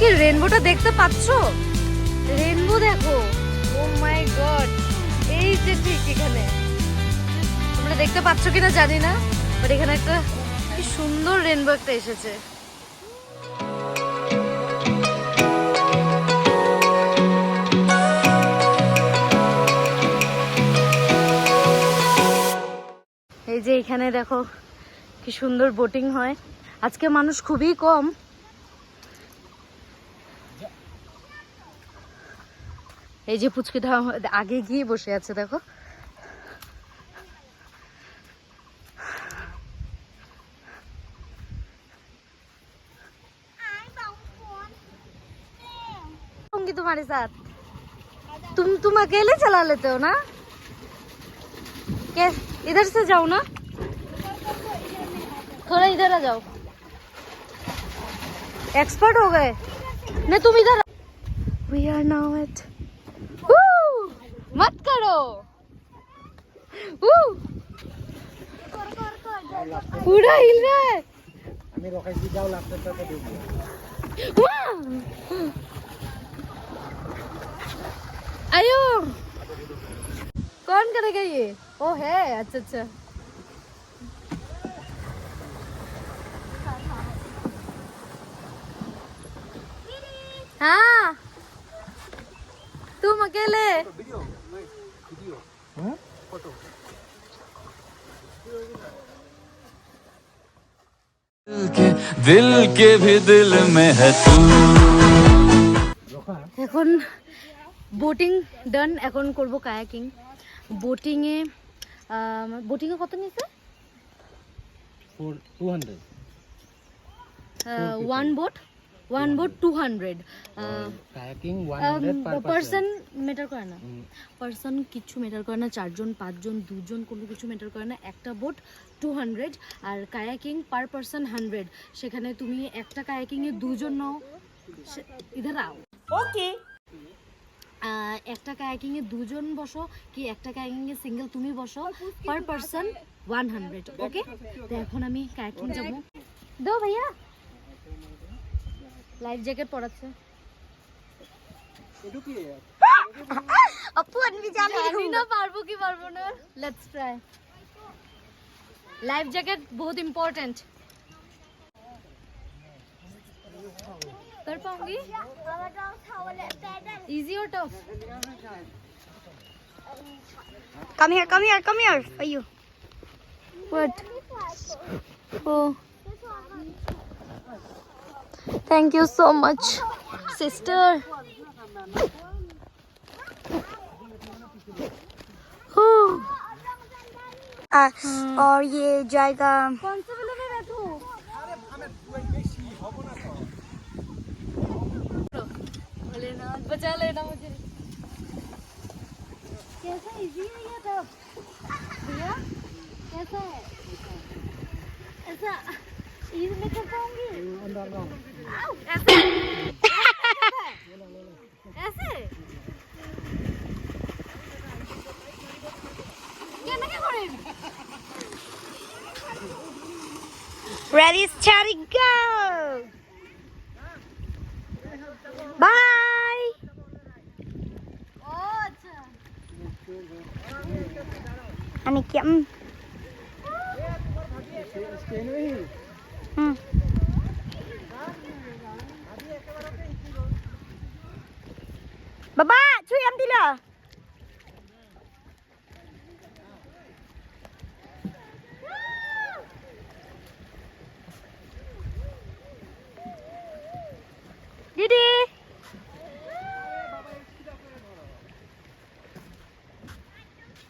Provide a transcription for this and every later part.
কি রেনবোটা দেখতে পাচ্ছো? রেনবো দেখো, ও মাই গড, এই যে ঠিক এখানে। তোমরা দেখতে পাচ্ছ কিনা জানি না, বাট এখানে একটা কি সুন্দর রেনবো একটা এসেছে। এই যে এখানে দেখো কি সুন্দর বোটিং হয়। আজকে মানুষ খুবই কম। এই যে পুচকিটা আগে গিয়ে বসে আছে দেখো। तुम्हारे साथ तुम अकेले चला लेते हो ना? कैसे? इधर से जाओ ना, थोड़ा इधर आ जाओ। एक्सपर्ट हो गए नहीं तुम इधर। We are now at मत करो पूरा हिल रहा है। आयो कौन करेगा ये? ओ है, अच्छा अच्छा। हाँ तुम अकेले? दिल के भी दिल में है तू। এখন বোটিং ডান, এখন করব কায়াকিং। বোটিংয়ে কত নিছে? 200 one boat 200। Kayaking 100 per person matter করে না, পারসন কিছু ম্যাটার করে না। 4 জন 5 জন 2 জন কোনো কিছু ম্যাটার করে না। একটা বোট 200 আর কায়াকিং পার পারসন 100। সেখানে তুমি একটা কায়াকিংয়ে 2 জন নাও, ইধার আও ওকে। একটা কায়াকিংয়ে 2 জন বসো কি একটা কায়াকিংয়ে সিঙ্গেল তুমি বসো, পার পারসন 100। ওকে, তো এখন আমি কায়াকিং যাব। দাও ভাইয়া, লাইফ জ্যাকেট পরাচ্ছে। আপু আমি জানি না পারবো কি পারবো না, লেটস ট্রাই। লাইফ জ্যাকেট बहुत इम्पोर्टेंट। कर पाऊंगी? इजी और tough? Come here for you. What? Oh, thank you so much sister. और ये जाएगा। कौन से वाले में बैठूं? भोलेनाथ बचा लेना मुझे। कैसा इजी है ये टफ भैया? कैसा है? ऐसा इजी में कर पाऊंगी? ऐसे ऐसे কেন করেন? Ready, steady, go. Bye. ও আচ্ছা, আমি কি বাবা ছুঁই আম দিলা। दीदी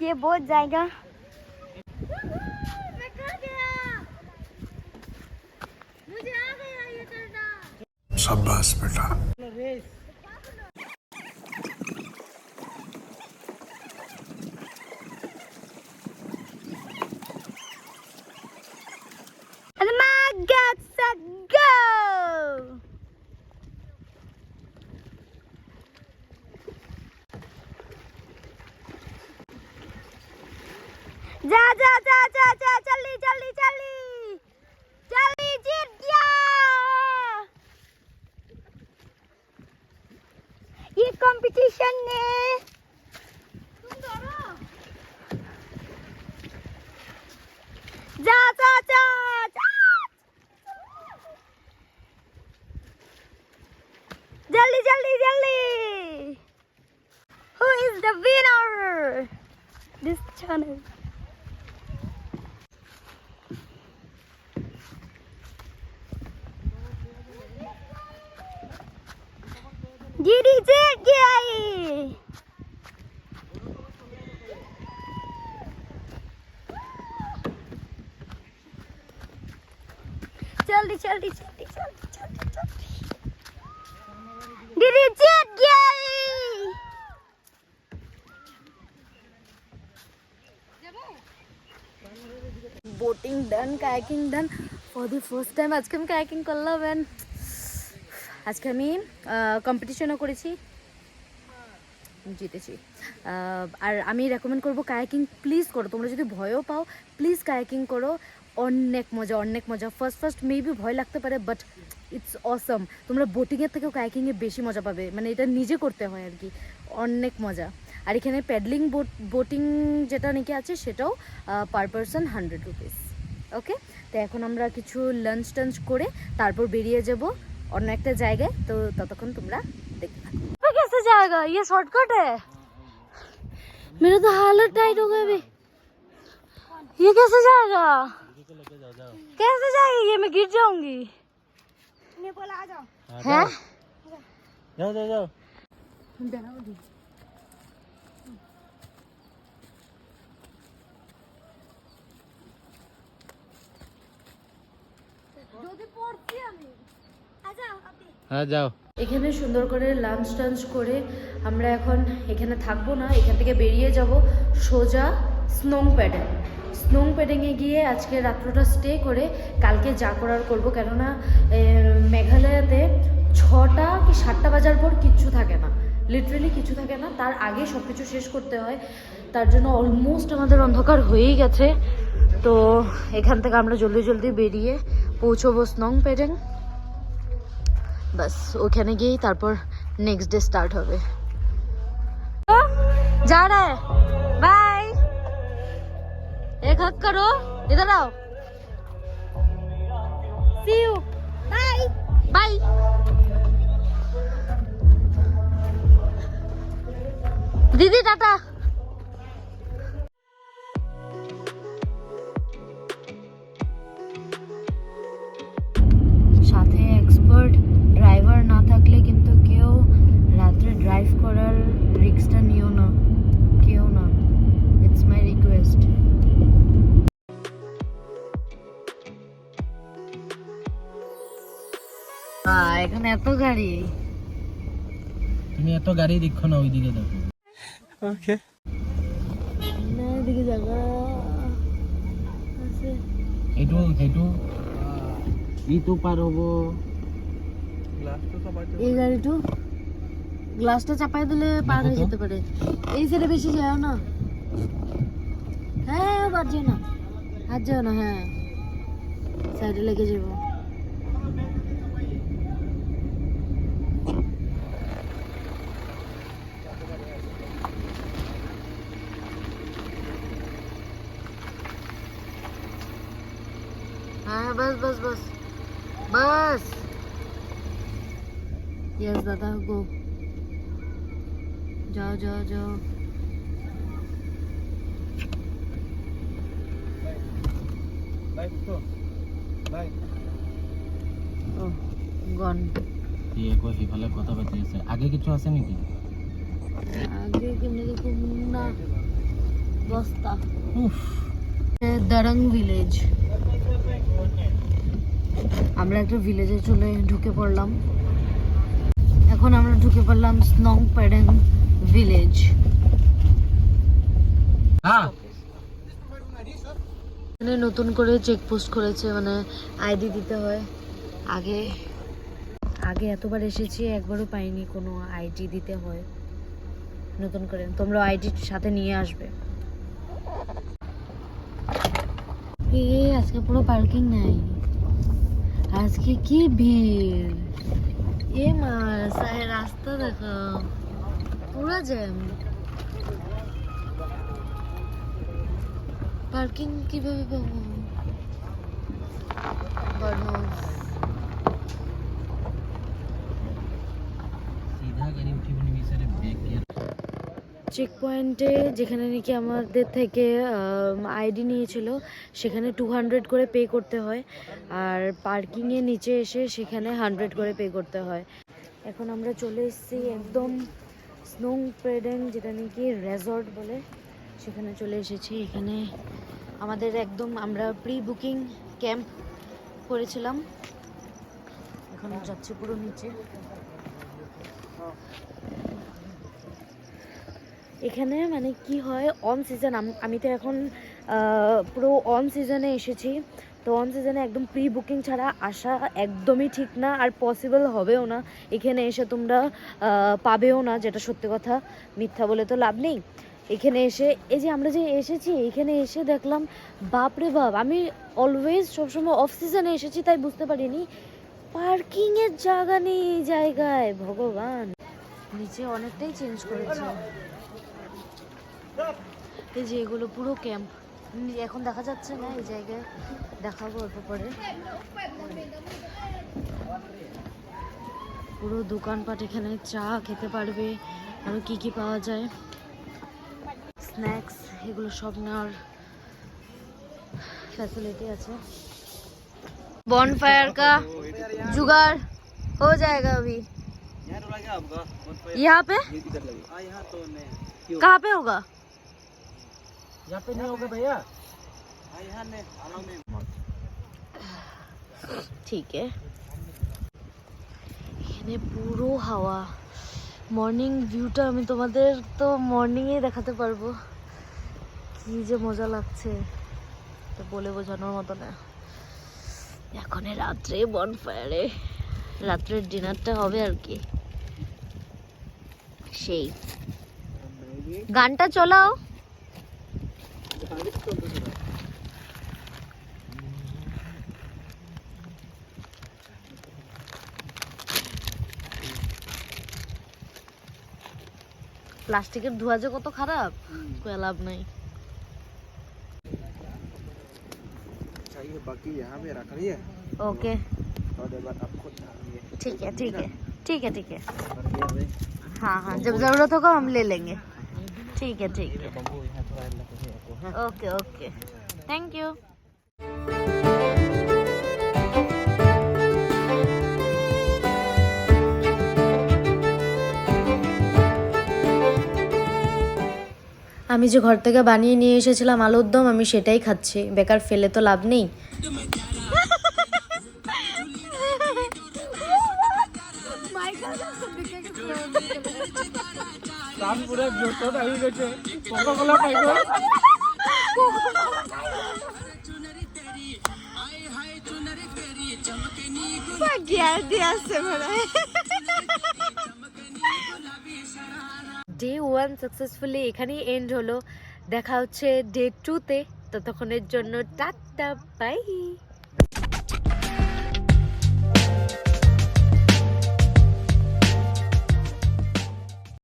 ये बहुत जाएगा। मुझे आ गया ये करना। शाबाश बेटा। And the man gets set, go. जा जा जा जा जा जल्दी जल्दी जल्दी जल्दी जीत गया। कंपटीशन ने जा जा जा जा जल्दी जल्दी जल्दी Who is the winner this channel दीदी जीत गई जल्दी जल्दी जल्दी जल्दी जल्दी जल्दी दीदी जीत गई boating done, kayaking done for the first time. আজকে আমি কায়াকিং করলাম অ্যান্ড আজকে আমি কম্পিটিশনও করেছি, জিতেছি। আর আমি রেকমেন্ড করবো কায়াকিং প্লিজ করো। তোমরা যদি ভয়ও পাও প্লিজ কায়াকিং করো, অনেক মজা অনেক মজা। ফার্স্ট মেবি ভয় লাগতে পারে বাট ইটস অসম। তোমরা বোটিংয়ের থেকেও কায়াকিংয়ে বেশি মজা পাবে, মানে এটা নিজে করতে হয় আর কি, অনেক মজা। আর এখানে প্যাডলিং বোটিং যেটা নাকি আছে সেটাও পার পারসন 100 রুপিস। ওকে, তো এখন আমরা কিছু লাঞ্চ টাঞ্চ করে তারপর বেরিয়ে যাব অন্য একটা জায়গায়। তো ততক্ষণ তোমরা দেখতে থাকো। कैसे जाएगा ये शॉर्टकट है मेरा तो हालत टाइट हो गया अभी। ये कैसे जाएगा कैसे जाएगा ये मैं गिर जाऊंगी हैं जाओ जाओ जाओ हाँ जाओ। এখানে সুন্দর করে লাঞ্চ টাঞ্চ করে আমরা এখন এখানে থাকবো না, এখান থেকে বেরিয়ে যাব সোজা স্নোং প্যাডেংয়ে গিয়ে আজকে রাত্রটা স্টে করে কালকে যা করার করবো। কেননা মেঘালয়াতে 6টা কি 7টা বাজার পর কিচ্ছু থাকে না, লিটারেলি কিছু থাকে না, তার আগে সব কিছু শেষ করতে হয়। তার জন্য অলমোস্ট আমাদের অন্ধকার হয়েই গেছে। তো এখান থেকে আমরা জলদি জলদি বেরিয়ে পৌঁছবো স্নোং প্যাডেং। बस ওখানে গিয়েই তারপর নেক্সট ডে স্টার্ট হবে। जा रहा है बाय एक हक करो इधर आओ सी यू बाय बाय दीदी टाटा সাথে এক্সপার্ট ড্রাইভার না থাকলে কিন্তু কেউ রাত্রে ড্রাইভ করার রিস্কটা নিও না, কেউ না, ইটস মাই রিকোয়েস্ট। এখানে এত গাড়ি, তুমি এত গাড়ি দেখো না, ওইদিকে দেখো। Okay. না এদিকে জায়গা আছে। এইটো সেইটো ইটো পার হবো। এই গাড়িটো গ্লাসটা চাপাই দিলে পার হয়ে যেতে পারে। এই সাইডে বেশি যাও না, হ্যাঁ বাদ যেও না, হাত যাও না, হ্যাঁ সাইডে লেগে যাবো। हाँ बस बस बस बस यस दादा गो जाओ जाओ जाओ গন এই একো হিফালে কথা পাতি আছে। আগে কিছু আছে নাকি? আগে কেমনে দেখুন না বস্তা। উফ দারাং ভিলেজ, আমরা একটা ভিলেজে চলে ঢুকে পড়লাম। এখন আমরা ঢুকে পড়লাম স্নোং প্যাডেং ভিলেজ। হ্যাঁ এখানে নতুন করে চেকপোস্ট করেছে, মানে আইডি দিতে হয়। আগে আগে এতবার এসেছি একবারও পাইনি কোনো আইডি দিতে হয় নতুন করে। তোমরা আইডি সাথে নিয়ে আসবে। আজকে পুরো পার্কিং নাই, আজকে কি ভিড়। এ মা রাস্তা দেখো, পুরো জ্যাম। পার্কিং কিভাবে পাবো? सीधा गाड़ी उठी बनी भी सारे बैक गियर চেক পয়েন্টে যেখানে নাকি আমাদের থেকে আইডি নিয়েছিল সেখানে 200 করে পে করতে হয়, আর পার্কিংয়ে নিচে এসে সেখানে 100 করে পে করতে হয়। এখন আমরা চলে এসেছি একদম স্নো প্রেডেন, যেটা নাকি রেজর্ট বলে, সেখানে চলে এসেছি। এখানে আমাদের একদম আমরা প্রি বুকিং ক্যাম্প করেছিলাম। এখন যাচ্ছি পুরো নিচে। এখানে মানে কি হয়, অন সিজন, আমি তো এখন পুরো অন সিজনে এসেছি, তো অন সিজনে একদম প্রি বুকিং ছাড়া আসা একদমই ঠিক না, আর পসিবল হবেও না। এখানে এসে তোমরা পাবেও না, যেটা সত্যি কথা, মিথ্যা বলে তো লাভ নেই। এখানে এসে এই যে আমরা যে এসেছি, এখানে এসে দেখলাম বাপরে বাপ, আমি অলওয়েজ সবসময় অফ সিজনে এসেছি তাই বুঝতে পারিনি পার্কিংয়ের জায়গা নেই এই জায়গায়। ভগবান, নিচে অনেকটাই চেঞ্জ করেছে। এই যে এগুলো পুরো ক্যাম্প, এখন দেখা যাচ্ছে না, এই জায়গায় দেখাবো অল্প পরে। পুরো দোকানপাট, এখানে চা খেতে পারবে, আরো কি কি পাওয়া যায়, স্ন্যাক্স, এগুলো সব নেওয়ার फैसिलिटी আছে। बॉनफायर का जुगाड़ हो जाएगा अभी यहाँ पे। कहाँ पे होगा? यहाँ पे नहीं होगा भैया। ঠিক আছে, এখানে পুরো হাওয়া। মর্নিং ভিউটা আমি তোমাদের তো মর্নিংয়ে দেখাতে পারবো, কি যে মজা লাগছে তো বলে বোঝানোর মতো না। এখন রাত্রে বনফায়ারে রাত্রের ডিনারটা হবে আর কি। সেই গানটা চলাও। প্লাস্টিকের ধোঁয়া যে কত খারাপ, কোই লাভ নাই। बाकी यहाँ पे रख रही है। ओके और बाद आप खुद डालेंगे। ठीक है ठीक है ठीक है ठीक है। हाँ हाँ, जब जरूरत होगा हम ले लेंगे। ठीक है ठीक है, ओके ओके, थैंक यू। আমি যে ঘর থেকে বানিয়ে নিয়ে এসেছিলাম আলুর দম, আমি সেটাই খাচ্ছি, বেকার ফেলে তো লাভ নেই। काम पूरा जोतो नहीं गए कोका कोला पाइबो ডে 1 সাকসেসফুলি এখানেই এন্ড হলো। দেখা হচ্ছে ডে 2 তে, ততক্ষণের জন্য টাটা বাই।